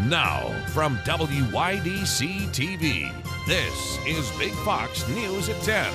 Now, from WYDC TV, this is Big Fox News at 10.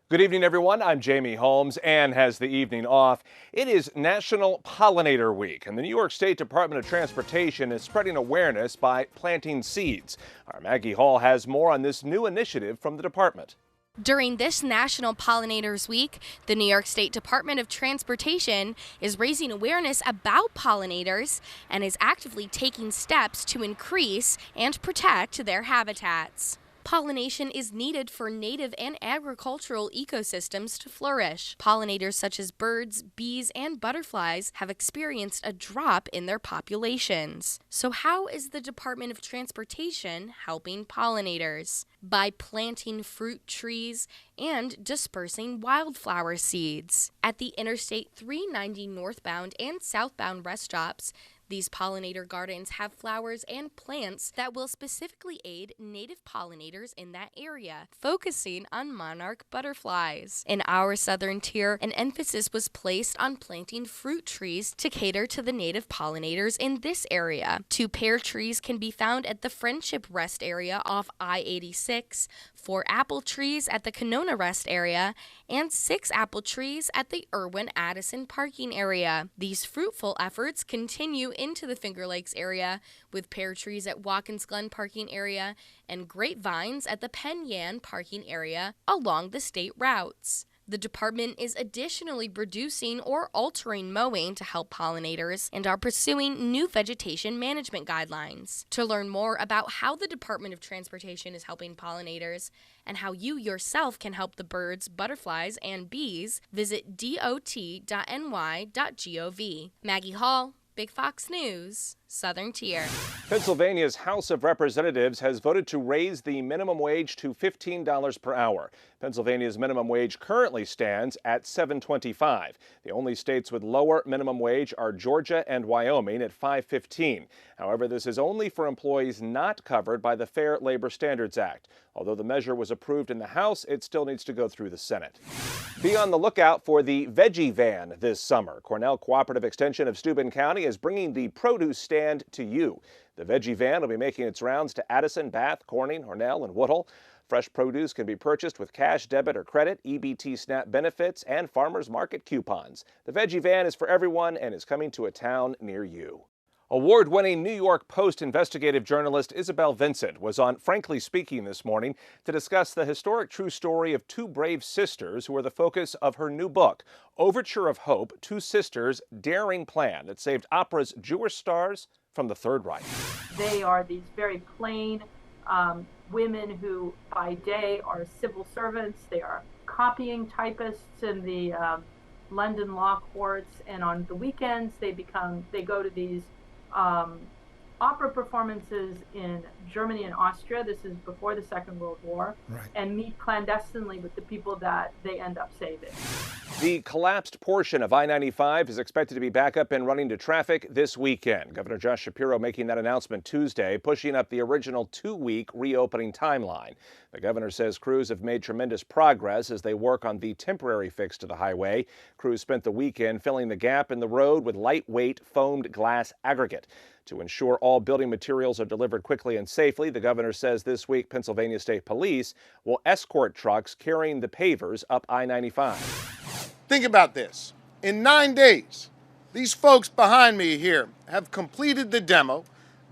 Good evening, everyone. I'm Jamie Holmes. Ann has the evening off. It is National Pollinator Week, and the New York State Department of Transportation is spreading awareness by planting seeds. Our Maggie Hall has more on this new initiative from the department. During this National Pollinators Week, the New York State Department of Transportation is raising awareness about pollinators and is actively taking steps to increase and protect their habitats. Pollination is needed for native and agricultural ecosystems to flourish. Pollinators such as birds, bees, and butterflies have experienced a drop in their populations. So how is the Department of Transportation helping pollinators? By planting fruit trees and dispersing wildflower seeds. At the Interstate 390 northbound and southbound rest stops, these pollinator gardens have flowers and plants that will specifically aid native pollinators in that area, focusing on monarch butterflies. In our southern tier, an emphasis was placed on planting fruit trees to cater to the native pollinators in this area. 2 pear trees can be found at the Friendship Rest area off I-86, 4 apple trees at the Canona Rest area, and 6 apple trees at the Irwin-Addison parking area. These fruitful efforts continue into the Finger Lakes area with pear trees at Watkins Glen parking area and grapevines at the Penn Yan parking area along the state routes. The department is additionally reducing or altering mowing to help pollinators and are pursuing new vegetation management guidelines. To learn more about how the Department of Transportation is helping pollinators and how you yourself can help the birds, butterflies, and bees, visit dot.ny.gov. Maggie Hall, Big Fox News, Southern Tier. Pennsylvania's House of Representatives has voted to raise the minimum wage to $15 per hour. Pennsylvania's minimum wage currently stands at $7.25. The only states with lower minimum wage are Georgia and Wyoming at $5.15. However, this is only for employees not covered by the Fair Labor Standards Act. Although the measure was approved in the House, it still needs to go through the Senate. Be on the lookout for the Veggie Van this summer. Cornell Cooperative Extension of Steuben County is bringing the produce stand to you. The Veggie Van will be making its rounds to Addison, Bath, Corning, Hornell, and Woodhull. Fresh produce can be purchased with cash, debit, or credit, EBT SNAP benefits, and farmers market coupons. The Veggie Van is for everyone and is coming to a town near you. Award-winning New York Post investigative journalist Isabel Vincent was on Frankly Speaking this morning to discuss the historic true story of 2 brave sisters who are the focus of her new book, Overture of Hope, 2 Sisters' Daring Plan that saved opera's Jewish stars from the Third Reich. They are these very plain women who by day are civil servants. They are copying typists in the London law courts, and on the weekends they go to these opera performances in Germany and Austria. This is before the Second World War, right. And meet clandestinely with the people that they end up saving. The collapsed portion of I-95 is expected to be back up and running to traffic this weekend. Governor Josh Shapiro making that announcement Tuesday, pushing up the original 2-week reopening timeline. The governor says crews have made tremendous progress as they work on the temporary fix to the highway. Crews spent the weekend filling the gap in the road with lightweight foamed glass aggregate. To ensure all building materials are delivered quickly and safely, the governor says this week Pennsylvania State Police will escort trucks carrying the pavers up I-95. Think about this. In 9 days, these folks behind me here have completed the demo,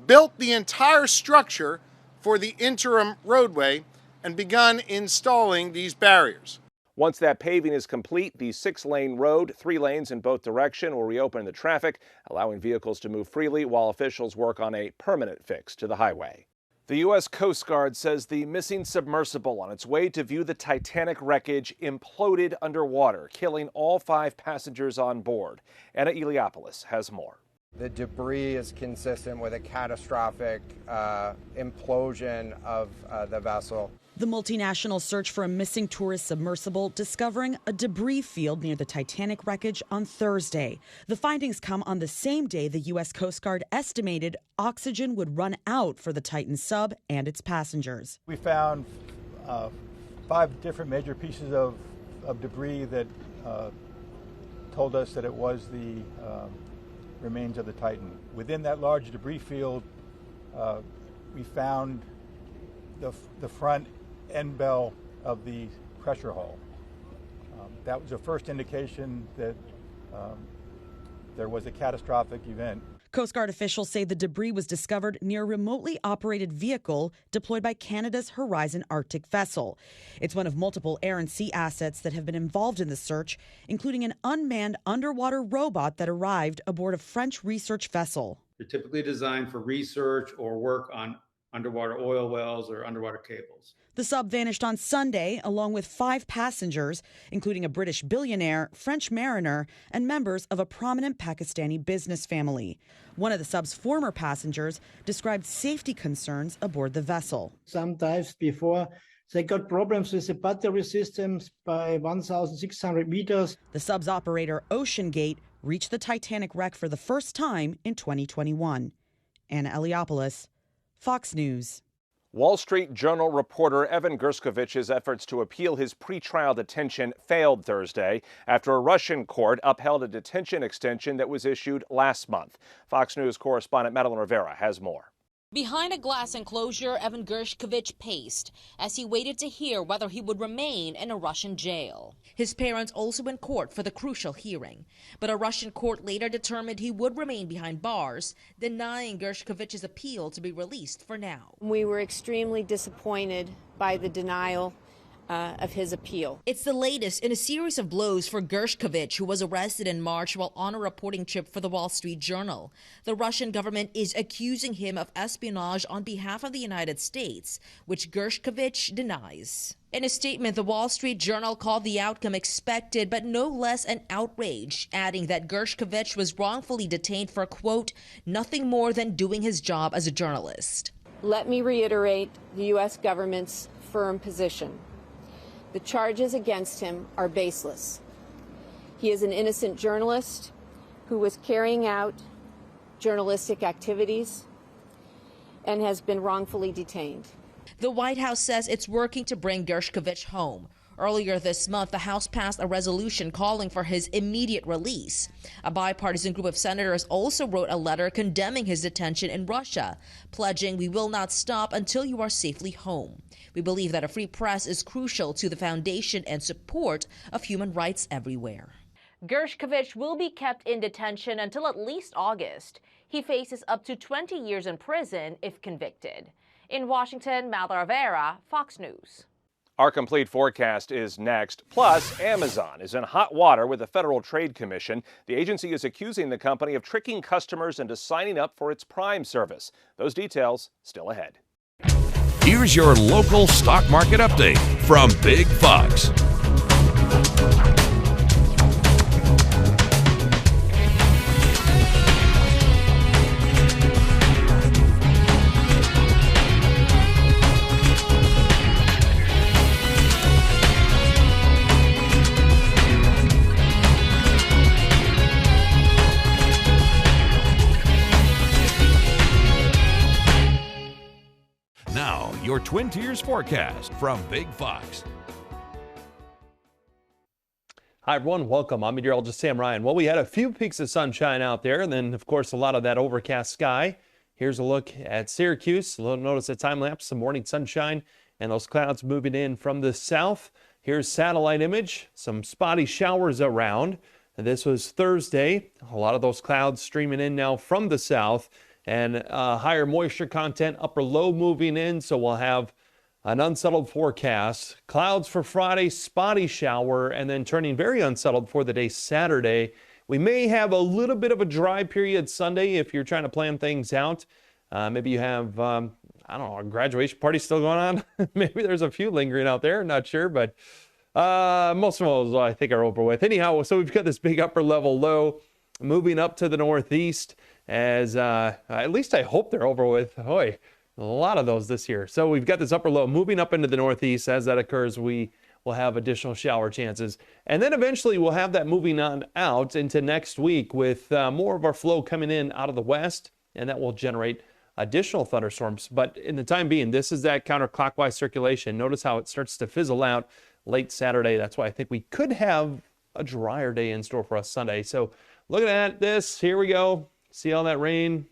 built the entire structure for the interim roadway, and begun installing these barriers. Once that paving is complete, the 6-lane road, 3 lanes in both directions, will reopen the traffic, allowing vehicles to move freely while officials work on a permanent fix to the highway. The U.S. Coast Guard says the missing submersible on its way to view the Titanic wreckage imploded underwater, killing all 5 passengers on board. Anna Eliopoulos has more. The debris is consistent with a catastrophic implosion of the vessel. The multinational search for a missing tourist submersible discovering a debris field near the Titanic wreckage on Thursday. The findings come on the same day the U.S. Coast Guard estimated oxygen would run out for the Titan sub and its passengers. We found 5 different major pieces of debris that told us that it was the remains of the Titan. Within that large debris field, we found the front end bell of the pressure hull. That was the first indication that there was a catastrophic event. Coast Guard officials say the debris was discovered near a remotely operated vehicle deployed by Canada's Horizon Arctic vessel. It's one of multiple air and sea assets that have been involved in the search, including an unmanned underwater robot that arrived aboard a French research vessel. They're typically designed for research or work on underwater oil wells or underwater cables. The sub vanished on Sunday, along with 5 passengers, including a British billionaire, French mariner, and members of a prominent Pakistani business family. One of the sub's former passengers described safety concerns aboard the vessel. Sometimes before, they got problems with the battery systems by 1,600 meters. The sub's operator, OceanGate, reached the Titanic wreck for the first time in 2021. Anna Eliopoulos, Fox News. Wall Street Journal reporter Evan Gershkovich's efforts to appeal his pretrial detention failed Thursday after a Russian court upheld a detention extension that was issued last month. Fox News correspondent Madeline Rivera has more. Behind a glass enclosure, Evan Gershkovich paced as he waited to hear whether he would remain in a Russian jail. His parents also in court for the crucial hearing. But a Russian court later determined he would remain behind bars, denying Gershkovich's appeal to be released for now. We were extremely disappointed by the denial of his appeal. It's the latest in a series of blows for Gershkovich, who was arrested in March while on a reporting trip for the Wall Street Journal. The Russian government is accusing him of espionage on behalf of the United States, which Gershkovich denies. In a statement, the Wall Street Journal called the outcome expected, but no less an outrage, adding that Gershkovich was wrongfully detained for, quote, nothing more than doing his job as a journalist. Let me reiterate the U.S. government's firm position. The charges against him are baseless. He is an innocent journalist who was carrying out journalistic activities and has been wrongfully detained. The White House says it's working to bring Gershkovich home. Earlier this month, the House passed a resolution calling for his immediate release. A bipartisan group of senators also wrote a letter condemning his detention in Russia, pledging we will not stop until you are safely home. We believe that a free press is crucial to the foundation and support of human rights everywhere. Gershkovich will be kept in detention until at least August. He faces up to 20 years in prison if convicted. In Washington, Madeline Rivera, Fox News. Our complete forecast is next. Plus, Amazon is in hot water with the Federal Trade Commission. The agency is accusing the company of tricking customers into signing up for its Prime service. Those details still ahead. Here's your local stock market update from Big Fox. Now, your Twin Tiers forecast from Big Fox. Hi, everyone. Welcome. I'm meteorologist Sam Ryan. Well, we had a few peaks of sunshine out there, and then, of course, a lot of that overcast sky. Here's a look at Syracuse. Notice a time lapse, some morning sunshine, and those clouds moving in from the south. Here's satellite image, some spotty showers around. And this was Thursday. A lot of those clouds streaming in now from the south. And higher moisture content, upper low moving in, so we'll have an unsettled forecast. Clouds for Friday, spotty shower, and then turning very unsettled for the day Saturday. We may have a little bit of a dry period Sunday if you're trying to plan things out. Maybe you have, I don't know, a graduation party still going on. Maybe there's a few lingering out there, not sure, but most of those I think are over with. Anyhow, so we've got this big upper level low moving up to the northeast. As at least I hope they're over with. Boy, a lot of those this year. So we've got this upper low moving up into the northeast. As that occurs, we will have additional shower chances. And then eventually we'll have that moving on out into next week with more of our flow coming in out of the west, and that will generate additional thunderstorms. But in the time being, this is that counterclockwise circulation. Notice how it starts to fizzle out late Saturday. That's why I think we could have a drier day in store for us Sunday. So looking at this, here we go. See all that rain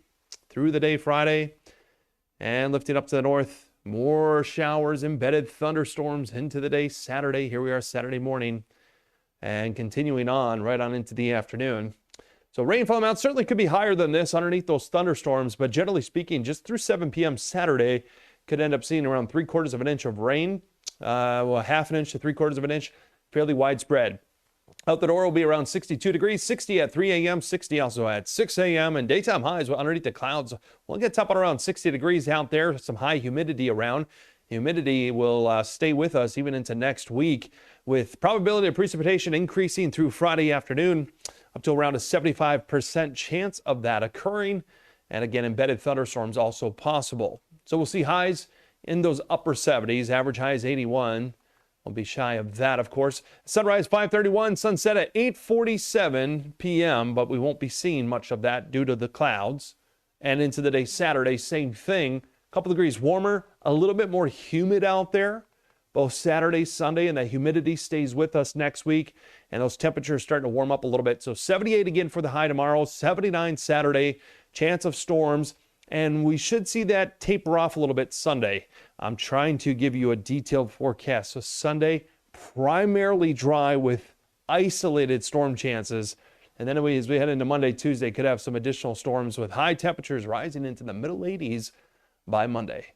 through the day Friday and lifting up to the north. More showers, embedded thunderstorms into the day Saturday. Here we are Saturday morning and continuing on right on into the afternoon. So rainfall amounts certainly could be higher than this underneath those thunderstorms, but generally speaking, just through 7 p.m. Saturday, could end up seeing around 3/4 of an inch of rain, well, 1/2 inch to 3/4 of an inch, fairly widespread. Out the door will be around 62 degrees, 60 at 3 a.m., 60 also at 6 a.m., and daytime highs underneath the clouds will get up at around 60 degrees out there, some high humidity around. Humidity will stay with us even into next week, with probability of precipitation increasing through Friday afternoon, up to around a 75% chance of that occurring. And again, embedded thunderstorms also possible. So we'll see highs in those upper 70s, average high is 81. We'll be shy of that, of course. Sunrise 5:31, sunset at 8:47 p.m., but we won't be seeing much of that due to the clouds. And into the day Saturday, same thing. A couple degrees warmer, a little bit more humid out there, both Saturday, Sunday, and the humidity stays with us next week. And those temperatures starting to warm up a little bit. So 78 again for the high tomorrow, 79 Saturday, chance of storms. And we should see that taper off a little bit Sunday. I'm trying to give you a detailed forecast. So Sunday, primarily dry with isolated storm chances. And then as we head into Monday, Tuesday, could have some additional storms with high temperatures rising into the middle 80s by Monday.